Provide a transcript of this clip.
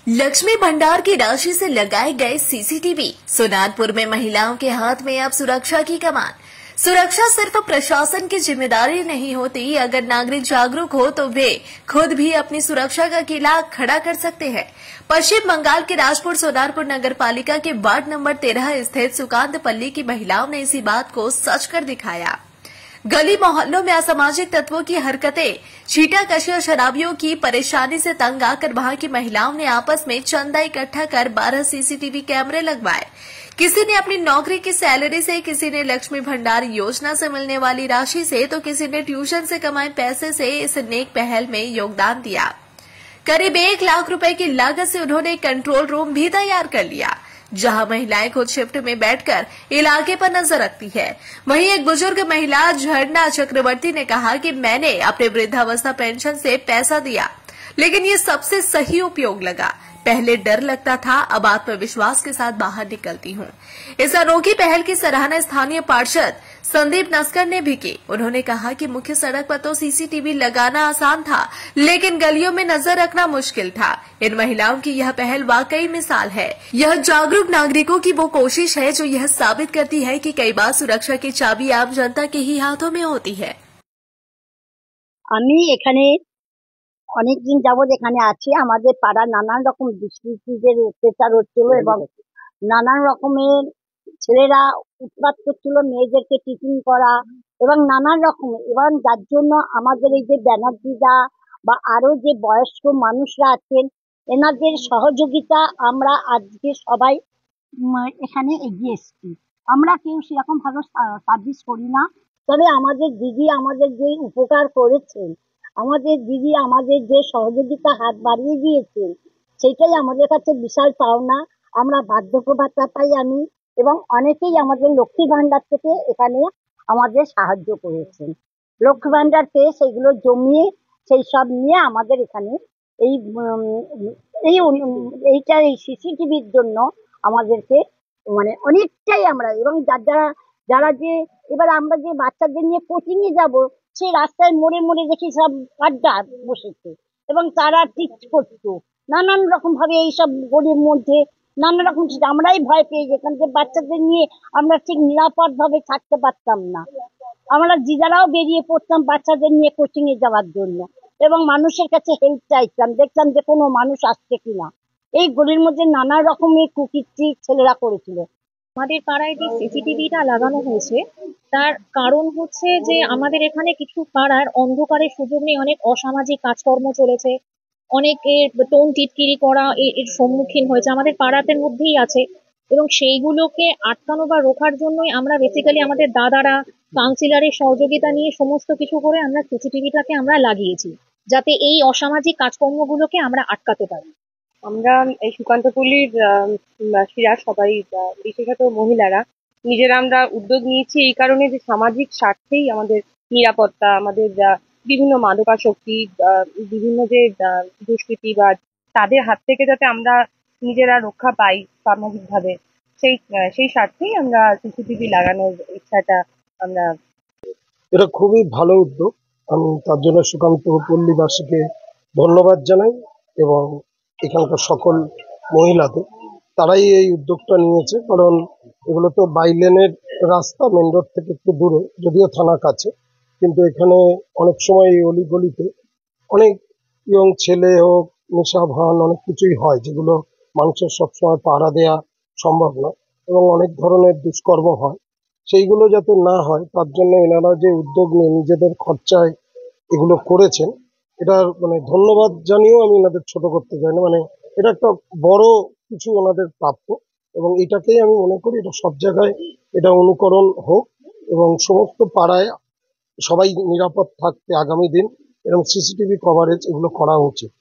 लक्ष्मी भंडार की राशि से लगाए गए सीसीटीवी। सोनारपुर में महिलाओं के हाथ में अब सुरक्षा की कमान। सुरक्षा सिर्फ प्रशासन की जिम्मेदारी नहीं होती, अगर नागरिक जागरूक हो तो वे खुद भी अपनी सुरक्षा का किला खड़ा कर सकते हैं। पश्चिम बंगाल के राजपुर सोनारपुर नगर पालिका के वार्ड नंबर 13 स्थित सुकांतपल्ली की महिलाओं ने इसी बात को सच कर दिखाया। गली मोहल्लों में असामाजिक तत्वों की हरकतें, छीटाकशी और शराबियों की परेशानी से तंग आकर वहां की महिलाओं ने आपस में चंदा इकट्ठा कर 12 सीसीटीवी कैमरे लगवाए। किसी ने अपनी नौकरी की सैलरी से, किसी ने लक्ष्मी भंडार योजना से मिलने वाली राशि से, तो किसी ने ट्यूशन से कमाए पैसे से इस नेक पहल में योगदान दिया। करीब 1 लाख रुपए की लागत से उन्होंने कंट्रोल रूम भी तैयार कर लिया, जहां महिलाएं खुद शिफ्ट में बैठकर इलाके पर नजर रखती है। वहीं एक बुजुर्ग महिला झरना चक्रवर्ती ने कहा कि मैंने अपने वृद्धावस्था पेंशन से पैसा दिया, लेकिन ये सबसे सही उपयोग लगा। पहले डर लगता था, अब आत्मविश्वास के साथ बाहर निकलती हूँ। इस अनोखी पहल की सराहना स्थानीय पार्षद संदीप नस्कर ने भी की। उन्होंने कहा कि मुख्य सड़क पर तो सीसीटीवी लगाना आसान था, लेकिन गलियों में नजर रखना मुश्किल था। इन महिलाओं की यह पहल वाकई मिसाल है। यह जागरूक नागरिकों की वो कोशिश है जो यह साबित करती है कि कई बार सुरक्षा की चाबी आम जनता के ही हाथों में होती है। অনেকদিন যাবৎ এখানে আছি। আমাদের পাড়া নানান রকম দুষ্কৃতীদের অত্যাচার হচ্ছিল এবং নানান রকমের ছেলেরা উৎপাত করছিল, মেয়েদেরকে টিচিং করা এবং নানান রকম, এবং যার জন্য আমাদের এই যে ব্যানার্জিরা বা আরো যে বয়স্ক মানুষরা আছেন, এনাদের সহযোগিতা আমরা আজকে সবাই এখানে এগিয়ে এসেছি। আমরা কেউ সেরকম ভালো সার্ভিস করি না, তবে আমাদের দিদি আমাদের যে উপকার করেছেন, আমাদের দিদি আমাদের যে সহযোগিতা হাত বাড়িয়ে দিয়েছেন, সেটাই আমাদের কাছে বিশাল পাওনা। আমরা বার্ধক্য ভাতা পাই আমি, এবং অনেকেই আমাদের লক্ষ্মী ভান্ডার থেকে এখানে আমাদের সাহায্য করেছেন। লক্ষ্মী ভান্ডার পেয়ে সেগুলো জমিয়ে সেই সব নিয়ে আমাদের এখানে এই এই সিসিটিভির জন্য আমাদেরকে অনেকটাই আমরা, এবং যারা যে এবার আমরা যে বাচ্চাদের নিয়ে কোচিং এ যাবো, সেই রাস্তায় মোড়ে মোড়ে দেখি সব আড্ডা বসেছে এবং তারা টিচ করতো নানান রকম ভাবে। এইসব গলির মধ্যে নানা রকম আমরাই ভয় পেয়ে যেতাম যে বাচ্চাদের নিয়ে আমরা ঠিক নিরাপদ ভাবে থাকতে পারতাম না। আমরা দিদারাও বেরিয়ে পড়তাম বাচ্চাদের নিয়ে কোচিং এ যাওয়ার জন্য, এবং মানুষের কাছে হেল্প চাইতাম, দেখতাম যে কোনো মানুষ আসছে কিনা। এই গলির মধ্যে নানা রকমের কুকীর্তি ছেলেরা করেছিল। আমাদের পাড়ায় যে সিসিটিভিটা লাগানো হয়েছে তার কারণ হচ্ছে যে আমাদের এখানে কিছু পাড়ার অন্ধকারের সুযোগ নিয়ে অনেক অসামাজিক কাজকর্ম চলেছে, অনেকের টোন টিটকিরি করা এর সম্মুখীন হয়েছে, আমাদের পাড়াদের মধ্যেই আছে। এবং সেইগুলোকে আটকানো বা রোখার জন্যই আমরা বেসিক্যালি আমাদের দাদারা কাউন্সিলরের সহযোগিতা নিয়ে সমস্ত কিছু করে আমরা সিসিটিভিটাকে আমরা লাগিয়েছি, যাতে এই অসামাজিক কাজকর্মগুলোকে আমরা আটকাতে পারি। আমরা এই সুকান্তপল্লীর বাসীরা সবাই, বিশেষত মহিলারা নিজেরা আমরা উদ্যোগ নিয়েছি এই কারণে যে সামাজিক স্বার্থেই আমাদের নিরাপত্তা, আমাদের বিভিন্ন মাদকাসক্তি, বিভিন্ন যে দুষ্কৃতিবাজ, তাদের হাত থেকে যাতে আমরা নিজেরা রক্ষা পাই সামাজিক ভাবে, সেই স্বার্থেই আমরা সিসিটিভি লাগানোর ইচ্ছাটা আমরা। এটা খুবই ভালো উদ্যোগ, আমি তার জন্য সুকান্তপল্লীবাসীকে ধন্যবাদ জানাই এবং এখানকার সকল মহিলাদের। তারাই এই উদ্যোগটা নিয়েছে, কারণ এগুলো তো বাইলেনের রাস্তা, মেন রোড থেকে একটু দূরে, যদিও থানা কাছে, কিন্তু এখানে অনেক সময় এই অলিগলিতে অনেক ইয়ং ছেলে হোক, নেশা ভান অনেক কিছুই হয়, যেগুলো মানুষের সবসময় পাহারা দেওয়া সম্ভব নয়, এবং অনেক ধরনের দুষ্কর্ম হয়। সেইগুলো যাতে না হয় তার জন্য এনারা যে উদ্যোগ নিয়ে নিজেদের খরচায় এগুলো করেছেন, এটার ধন্যবাদ জানিয়েও আমি এনাদের ছোট করতে চাই না। এটা একটা বড় কিছু ওনাদের প্রাপ্য, এবং এটাকেই আমি মনে করি এটা সব জায়গায় এটা অনুকরণ হোক এবং সমস্ত পাড়ায় সবাই নিরাপদ থাকতে আগামী দিন এরকম সিসিটিভি কভারেজ এগুলো করা উচিত।